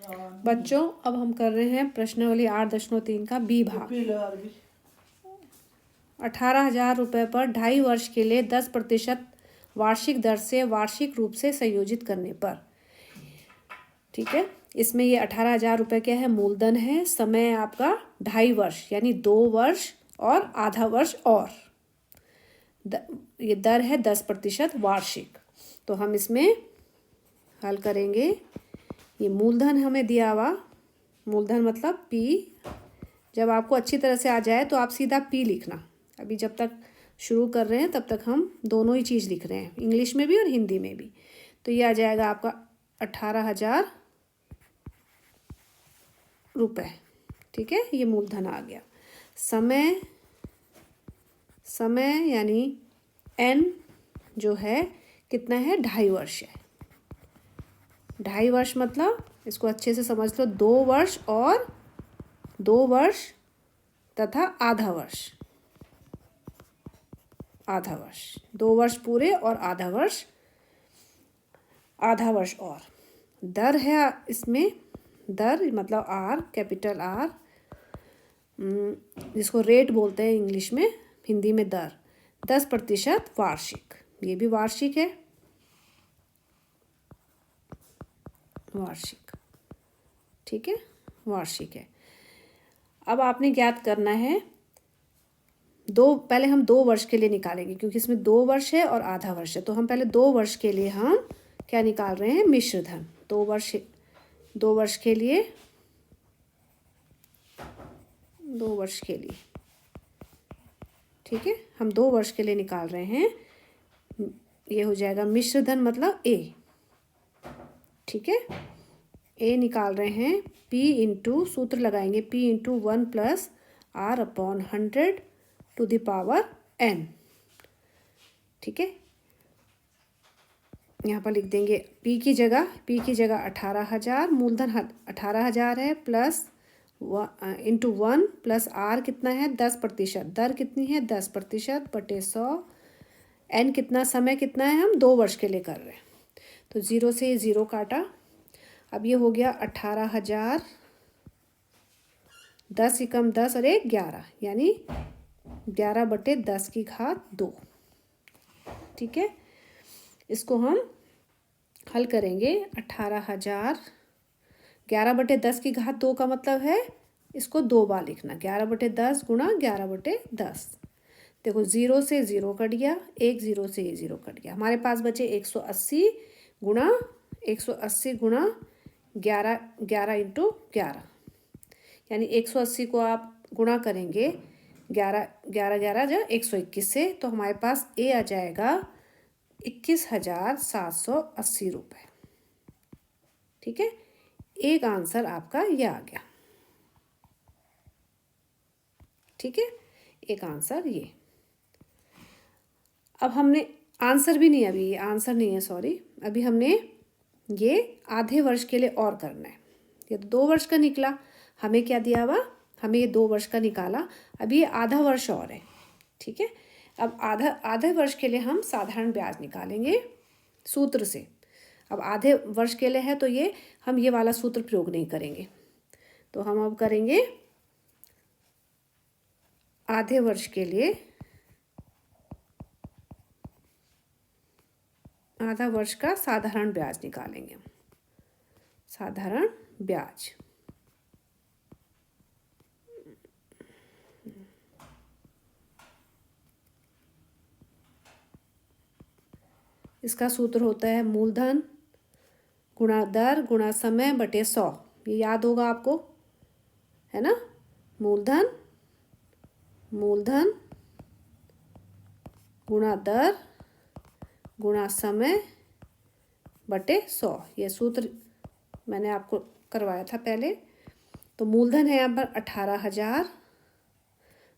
बच्चों अब हम कर रहे हैं प्रश्नावली 8.3 का बी भाग। 18,000 रुपये पर 2.5 वर्ष के लिए 10% वार्षिक दर से वार्षिक रूप से संयोजित करने पर, ठीक है। इसमें ये 18,000 रुपये क्या है, मूलधन है। समय आपका 2.5 वर्ष यानी 2 वर्ष और आधा वर्ष, और ये दर है 10% वार्षिक। तो हम इसमें हल करेंगे। ये मूलधन हमें दिया हुआ, मूलधन मतलब पी। जब आपको अच्छी तरह से आ जाए तो आप सीधा पी लिखना। अभी जब तक शुरू कर रहे हैं तब तक हम दोनों ही चीज़ लिख रहे हैं, इंग्लिश में भी और हिंदी में भी। तो ये आ जाएगा आपका 18,000 रुपये, ठीक है। ये मूलधन आ गया। समय, समय यानी एन जो है कितना है, 2.5 वर्ष है। 2.5 वर्ष मतलब इसको अच्छे से समझ लो, 2 वर्ष और 2 वर्ष तथा आधा वर्ष, आधा वर्ष, 2 वर्ष पूरे और आधा वर्ष, आधा वर्ष। और दर है इसमें, दर मतलब आर, कैपिटल आर, जिसको रेट बोलते हैं इंग्लिश में, हिंदी में दर, 10% वार्षिक। ये भी वार्षिक है, वार्षिक, ठीक है, वार्षिक है। अब आपने ज्ञात करना है पहले हम 2 वर्ष के लिए निकालेंगे, क्योंकि इसमें 2 वर्ष है और आधा वर्ष है। तो हम पहले 2 वर्ष के लिए हम क्या निकाल रहे हैं, मिश्र धन। 2 वर्ष के लिए, 2 वर्ष के लिए, ठीक है, हम 2 वर्ष के लिए निकाल रहे हैं। ये हो जाएगा मिश्र धन मतलब ए, ठीक है। ए निकाल रहे हैं, P इंटू, सूत्र लगाएंगे, P into 1 plus R upon 100 to the power n, ठीक है। यहाँ पर लिख देंगे P की जगह 18,000, मूलधन 18,000 है, प्लस इंटू 1 प्लस R कितना है, 10%, दर कितनी है, 10% बटे 100, n कितना, समय कितना है, हम 2 वर्ष के लिए कर रहे हैं। तो 0 से 0 काटा। अब ये हो गया 18,000, 10 एकम 10 और 1 11, यानी 11 बटे 10 की घात 2, ठीक है। इसको हम हल करेंगे। 18,000, 11 बटे 10 की घात 2 का मतलब है इसको 2 बार लिखना, 11 बटे 10 गुणा 11 बटे 10। देखो 0 से 0 कट गया, 1 0 से 0 कट गया, हमारे पास बचे 180 गुणा 11, 11 इंटू 11, यानी 180 को आप गुणा करेंगे 11 11 11 जो 121 से, तो हमारे पास ए आ जाएगा 21,780 रुपये, ठीक है। एक आंसर आपका ये आ गया, ठीक है, एक आंसर ये। अब हमने आंसर भी नहीं, अभी ये आंसर नहीं है, सॉरी, अभी हमने ये आधे वर्ष के लिए और करना है। ये तो 2 वर्ष का निकला, हमें क्या दिया हुआ, हमें ये 2 वर्ष का निकाला, अभी ये आधा वर्ष और है, ठीक है। अब आधे वर्ष के लिए हम साधारण ब्याज निकालेंगे सूत्र से। अब आधे वर्ष के लिए है तो ये हम ये वाला सूत्र प्रयोग नहीं करेंगे, तो हम अब करेंगे आधे वर्ष के लिए, आधा वर्ष का साधारण ब्याज निकालेंगे, साधारण ब्याज। इसका सूत्र होता है मूलधन गुणा दर गुणा समय बटे 100। ये याद होगा आपको, है ना। मूलधन गुणा दर गुणा समय बटे 100, ये सूत्र मैंने आपको करवाया था पहले। तो मूलधन है यहाँ पर 18,000,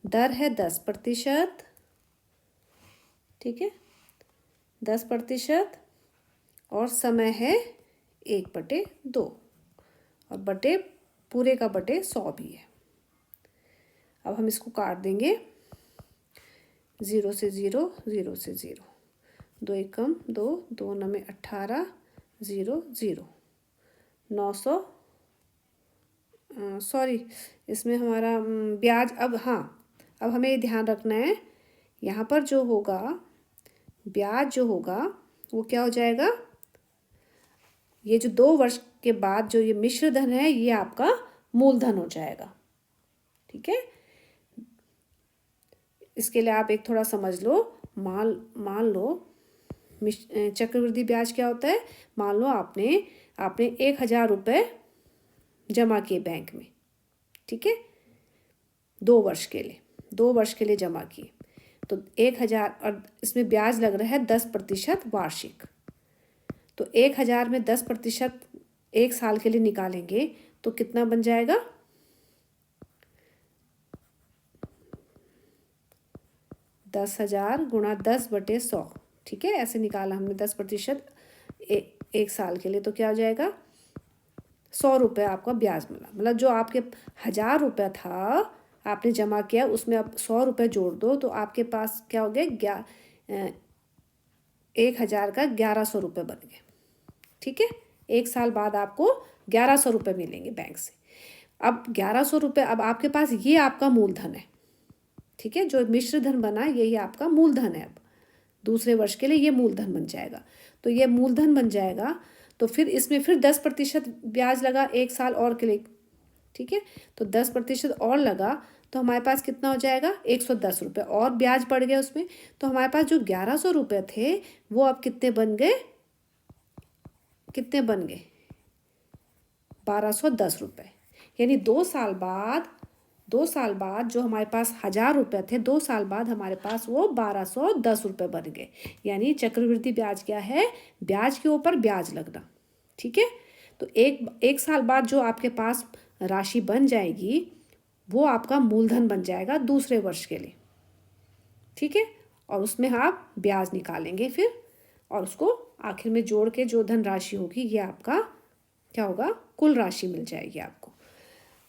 दर है 10%, ठीक है, 10%, और समय है 1/2, और बटे पूरे का बटे 100 भी है। अब हम इसको काट देंगे, 0 से 0, 0 से 0, 2 एकम 2, 2 9 18, 0 0, 900 सॉरी, इसमें हमारा ब्याज, अब हाँ, अब हमें ये ध्यान रखना है, यहाँ पर जो होगा ब्याज जो होगा वो क्या हो जाएगा, ये जो 2 वर्ष के बाद जो ये मिश्र धन है ये आपका मूलधन हो जाएगा। ठीक है, इसके लिए आप एक थोड़ा समझ लो। मान लो चक्रवृद्धि ब्याज क्या होता है। मान लो आपने 1,000 रुपये जमा किए बैंक में, ठीक है, 2 वर्ष के लिए जमा किए, तो 1,000, और इसमें ब्याज लग रहा है 10% वार्षिक। तो 1,000 में 10% 1 साल के लिए निकालेंगे तो कितना बन जाएगा, 10,000 गुणा 10/100। ठीक है, ऐसे निकाला हमने 10% 1 साल के लिए, तो क्या हो जाएगा, 100 रुपये आपका ब्याज मिला। मतलब जो आपके 1,000 रुपये था आपने जमा किया, उसमें आप 100 रुपये जोड़ दो तो आपके पास क्या हो गया, 1,000 का 1,100 रुपये बन गए। ठीक है, 1 साल बाद आपको 1,100 रुपये मिलेंगे बैंक से। अब 1,100 रुपये, अब आपके पास ये आपका मूलधन है। ठीक है, जो मिश्र धन बना यही आपका मूलधन है। अब दूसरे वर्ष के लिए ये मूलधन बन जाएगा। तो ये मूलधन बन जाएगा, तो फिर इसमें फिर 10% ब्याज लगा 1 साल और के लिए। ठीक है, तो 10% और लगा तो हमारे पास कितना हो जाएगा, 110 रुपये और ब्याज पड़ गया उसमें। तो हमारे पास जो 1,100 रुपये थे वो अब कितने बन गए, 1,210 रुपये। यानी 2 साल बाद जो हमारे पास 1,000 रुपये थे, 2 साल बाद हमारे पास वो 1,210 रुपये बन गए। यानी चक्रवृद्धि ब्याज क्या है, ब्याज के ऊपर ब्याज लगना। ठीक है, तो एक साल बाद जो आपके पास राशि बन जाएगी वो आपका मूलधन बन जाएगा दूसरे वर्ष के लिए। ठीक है, और उसमें आप ब्याज निकालेंगे फिर, और उसको आखिर में जोड़ के जो धन राशि होगी ये आपका क्या होगा, कुल राशि मिल जाएगी आपको।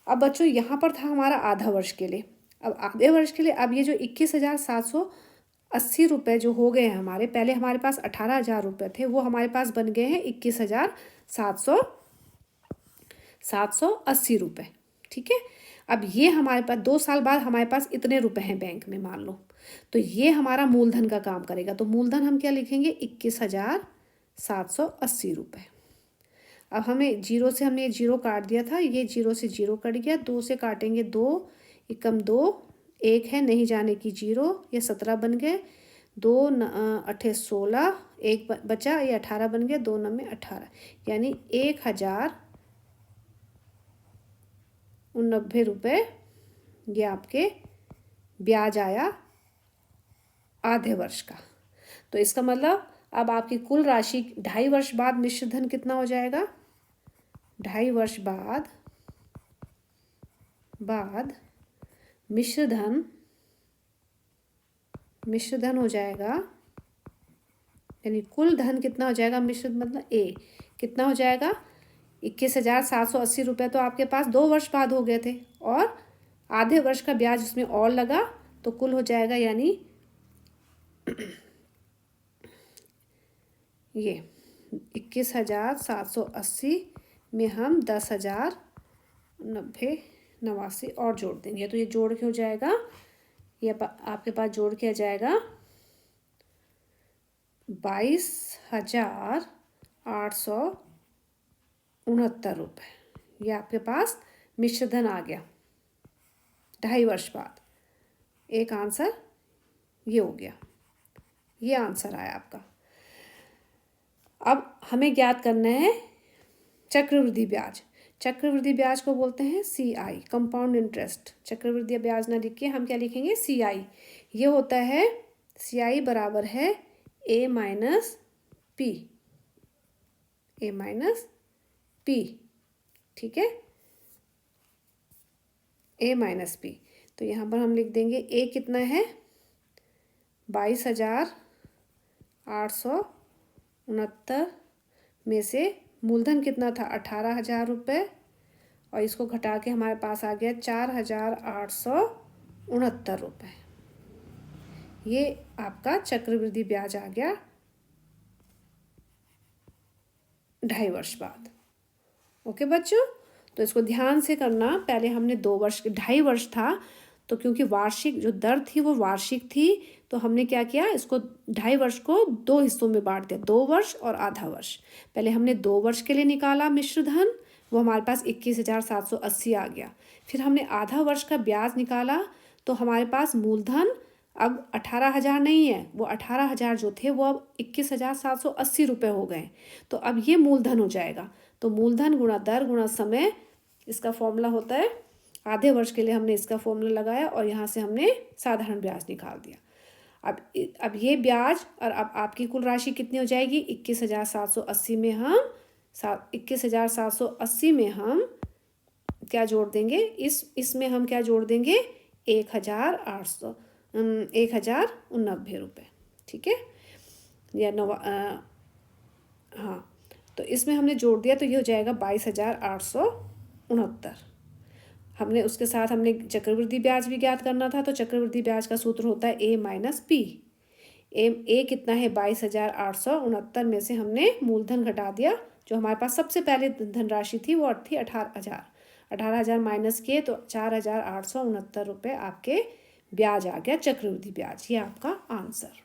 अब बच्चों यहाँ पर था हमारा आधा वर्ष के लिए। अब आधे वर्ष के लिए अब ये जो 21,780 रुपये जो हो गए हैं हमारे, पहले हमारे पास 18,000 रुपये थे, वो हमारे पास बन गए हैं 21,780 रुपये। ठीक है, अब ये हमारे पास 2 साल बाद हमारे पास इतने रुपए हैं बैंक में मान लो, तो ये हमारा मूलधन का काम करेगा। तो मूलधन हम क्या लिखेंगे, 21,780 रुपये। अब हमें जीरो से हमने जीरो काट दिया था, ये जीरो से जीरो कट गया, 2 से काटेंगे 2, एकम 2, 1 है नहीं जाने की जीरो, ये 17 बन गए, 2 8 16, 1 बचा, ये 18 बन गया, 2 9 18, यानी 1,090 रुपये ये आपके ब्याज आया आधे वर्ष का। तो इसका मतलब अब आपकी कुल राशि 2.5 वर्ष बाद मिश्र धन कितना हो जाएगा, 2.5 वर्ष बाद मिश्र धन हो जाएगा, यानी कुल धन कितना हो जाएगा, मिश्र मतलब ए कितना हो जाएगा, 21,780 रुपये तो आपके पास 2 वर्ष बाद हो गए थे, और आधे वर्ष का ब्याज उसमें और लगा, तो कुल हो जाएगा, यानी ये 21,780 में हम 10,089 और जोड़ देंगे, तो ये जोड़ के हो जाएगा, ये आपके पास जोड़ के आ जाएगा 22,869 रुपये। ये आपके पास मिश्र धन आ गया 2.5 वर्ष बाद। एक आंसर ये हो गया, ये आंसर आया आपका। अब हमें ज्ञात करना है चक्रवृद्धि ब्याज। चक्रवृद्धि ब्याज को बोलते हैं CI, कंपाउंड इंटरेस्ट। चक्रवृद्धि ब्याज ना लिख के हम क्या लिखेंगे, CI। ये होता है CI बराबर है A माइनस P। ठीक है, A माइनस P। तो यहाँ पर हम लिख देंगे A कितना है, 22,869 में से मूलधन कितना था, 18,000 रुपये, और इसको घटा के हमारे पास आ गया 4,869 रुपये। ये आपका चक्रवृद्धि ब्याज आ गया 2.5 वर्ष बाद। ओके बच्चों, तो इसको ध्यान से करना। पहले हमने 2 वर्ष 2.5 वर्ष था, तो क्योंकि वार्षिक जो दर थी वो वार्षिक थी, तो हमने क्या किया, इसको 2.5 वर्ष को 2 हिस्सों में बांट दिया, 2 वर्ष और आधा वर्ष। पहले हमने 2 वर्ष के लिए निकाला मिश्र धन, वो हमारे पास 21,780 आ गया। फिर हमने आधा वर्ष का ब्याज निकाला, तो हमारे पास मूलधन अब 18,000 नहीं है, वो 18,000 जो थे वो अब 21,780 रुपये हो गए। तो अब ये मूलधन हो जाएगा। तो मूलधन गुणा दर गुणा समय, इसका फॉर्मूला होता है, आधे वर्ष के लिए हमने इसका फॉर्मूला लगाया और यहाँ से हमने साधारण ब्याज निकाल दिया। अब ये ब्याज, और अब आपकी कुल राशि कितनी हो जाएगी, 21,780 में हम 21,780 में हम क्या जोड़ देंगे, इसमें हम क्या जोड़ देंगे, 1,089 रुपये। ठीक है, या हाँ, तो इसमें हमने जोड़ दिया, तो ये हो जाएगा 22,869। हमने उसके साथ हमने चक्रवृद्धि ब्याज भी ज्ञात करना था, तो चक्रवृद्धि ब्याज का सूत्र होता है A माइनस पी। ए कितना है, 22,869 में से हमने मूलधन घटा दिया, जो हमारे पास सबसे पहले धनराशि थी वो थी 18,000। 18,000 माइनस किए तो 4,869 रुपये आपके ब्याज आ गया, चक्रवृद्धि ब्याज। ये आपका आंसर।